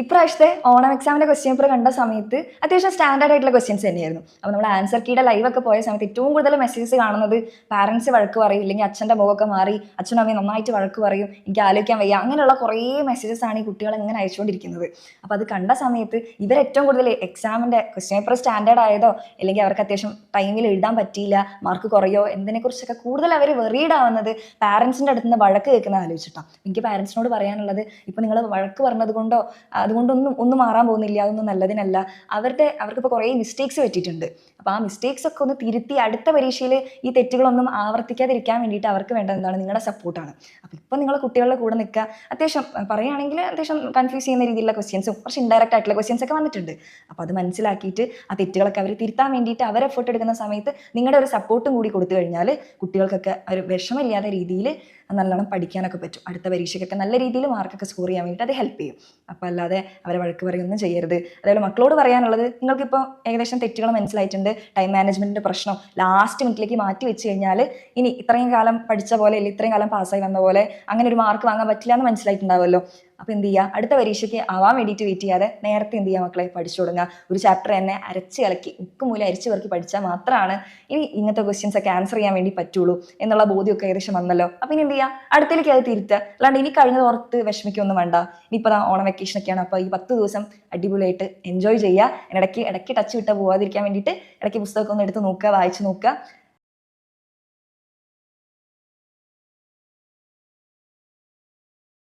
ഇപ്രാവശ്യത്തെ ഓണം എക്സാമിന്റെ question paper കണ്ട സമയത്ത് അത്യാവശ്യം സ്റ്റാൻഡേർഡ് ആയിട്ടുള്ള ക്വസ്റ്റ്യൻസ് തന്നെയായിരുന്നു. അപ്പോൾ നമ്മൾ ആൻസർ കീയുടെ ലൈവ് ഒക്കെ പോയ സമയത്ത് ഏറ്റവും കൂടുതൽ മെസ്സേജസ് കാണുന്നത് പാരന്റ്സ് വഴക്ക് പറയും, ഇല്ലെങ്കിൽ അച്ഛൻ്റെ മുഖമൊക്കെ മാറി അച്ഛനും അമ്മയും നന്നായിട്ട് വഴക്ക് പറയും, എനിക്ക് ആലോചിക്കാൻ വയ്യ, അങ്ങനെയുള്ള കുറേ മെസ്സേജസ് ആണ് ഈ കുട്ടികൾ ഇങ്ങനെ അയച്ചുകൊണ്ടിരിക്കുന്നത്. അപ്പോൾ അത് കണ്ട സമയത്ത് ഇവർ ഏറ്റവും കൂടുതൽ എക്സാമിന്റെ ക്വസ്റ്റ്യൻ പേപ്പർ സ്റ്റാൻഡേർഡ് ആയതോ അല്ലെങ്കിൽ അവർക്ക് അത്യാവശ്യം ടൈമിൽ എഴുതാൻ പറ്റിയില്ല, മാർക്ക് കുറയോ എന്നതിനെക്കുറിച്ചൊക്കെ കൂടുതൽ അവർ വെറീഡ് ആവുന്നത് പാരന്റ്സിൻ്റെ അടുത്ത് നിന്ന് വഴക്ക് കേൾക്കുന്നത് ആലോചിച്ചിട്ടാണ്. എനിക്ക് പാരന്റ്സിനോട് പറയാനുള്ളത്, ഇപ്പം നിങ്ങൾ വഴക്ക് പറഞ്ഞത് കൊണ്ടോ അതുകൊണ്ടൊന്നും മാറാൻ പോകുന്നില്ല, അതൊന്നും നല്ലതിനല്ല. അവർക്കിപ്പോൾ കുറേ മിസ്റ്റേക്സ് പറ്റിയിട്ടുണ്ട്. അപ്പോൾ ആ മിസ്റ്റേക്സ് ഒക്കെ ഒന്ന് തിരുത്തി അടുത്ത പരീക്ഷയിൽ ഈ തെറ്റുകളൊന്നും ആവർത്തിക്കാതിരിക്കാൻ വേണ്ടിയിട്ട് അവർക്ക് വേണ്ടത് എന്താണ്? നിങ്ങളുടെ സപ്പോർട്ടാണ്. അപ്പോൾ ഇപ്പം നിങ്ങൾ കുട്ടികളുടെ കൂടെ നിൽക്കുക. അത്യാവശ്യം പറയുകയാണെങ്കിൽ അത്യാവശ്യം കൺഫ്യൂസ് ചെയ്യുന്ന രീതിയിലുള്ള ക്വസ്റ്റ്യൻസും കുറച്ച് ഇൻഡയറക്റ്റ് ആയിട്ടുള്ള ക്വസ്റ്റ്യൻസ് ഒക്കെ വന്നിട്ടുണ്ട്. അപ്പോൾ അത് മനസ്സിലാക്കിയിട്ട് ആ തെറ്റുകളൊക്കെ അവർ തിരുത്താൻ വേണ്ടിയിട്ട് അവർ എഫേർട്ട് എടുക്കുന്ന സമയത്ത് നിങ്ങളുടെ ഒരു സപ്പോർട്ടും കൂടി കൊടുത്തു കഴിഞ്ഞാൽ കുട്ടികൾക്കൊക്കെ ഒരു വിഷമമില്ലാത്ത രീതിയിൽ നല്ലോണം പഠിക്കാനൊക്കെ പറ്റും. അടുത്ത പരീക്ഷയ്ക്കൊക്കെ നല്ല രീതിയിൽ മാർക്കൊക്കെ സ്കോർ ചെയ്യാൻ വേണ്ടിയിട്ട് അത് ഹെൽപ്പ് ചെയ്യും. അപ്പോൾ അല്ലാതെ അവരെ വഴക്ക് പറയുകയൊന്നും ചെയ്യരുത്. അതേപോലെ മക്കളോട് പറയാനുള്ളത്, നിങ്ങൾക്കിപ്പോൾ ഏകദേശം തെറ്റുകൾ മനസ്സിലായിട്ടുണ്ട്, ടൈം മാനേജ്മെൻറ്റിൻ്റെ പ്രശ്നം ലാസ്റ്റ് മിനിറ്റിലേക്ക് മാറ്റി വെച്ച് കഴിഞ്ഞാൽ ഇനി ഇത്രയും കാലം പഠിച്ച പോലെ അല്ലെങ്കിൽ ഇത്രയും കാലം പാസ്സായി വന്ന പോലെ അങ്ങനെ ഒരു മാർക്ക് വാങ്ങാൻ പറ്റില്ല എന്ന് മനസ്സിലായിട്ടുണ്ടാവുമല്ലോ. അപ്പോൾ എന്ത് ചെയ്യുക, അടുത്ത പരീക്ഷയ്ക്ക് ആവാൻ വേണ്ടിയിട്ട് വെയിറ്റ് ചെയ്യാതെ നേരത്തെ എന്ത് ചെയ്യുക മക്കളെ, പഠിച്ചു തുടങ്ങുക. ഒരു ചാപ്റ്റർ തന്നെ അരച്ച് കലക്കി ഉപ്പുമൂലം അരിച്ചു പെറുക്കി പഠിച്ചാൽ മാത്രമാണ് ഇനി ഇങ്ങനത്തെ ക്വസ്റ്റ്യൻസ് ഒക്കെ ആൻസർ ചെയ്യാൻ വേണ്ടി പറ്റുള്ളൂ എന്നുള്ള ബോധ്യമൊക്കെ ഏകദേശം വന്നല്ലോ. അപ്പം ഇനി എന്ത് ചെയ്യുക, അടുത്തേക്ക് അത് തിരുത്തുക. അല്ലാണ്ട് ഇനി കഴിഞ്ഞത് ഓർത്ത് വിഷമിക്കൊന്നും വേണ്ട. ഇനിയിപ്പോൾ ഓണം വെക്കേഷനൊക്കെയാണ്, അപ്പോൾ ഈ 10 ദിവസം അടിപൊളിയായിട്ട് എൻജോയ് ചെയ്യുക. ഇടയ്ക്ക് ടച്ച് വിട്ട് പോകാതിരിക്കാൻ വേണ്ടിയിട്ട് ഇടയ്ക്ക് പുസ്തകമൊക്കെ ഒന്ന് എടുത്ത് നോക്കുക, വായിച്ച് നോക്കുക.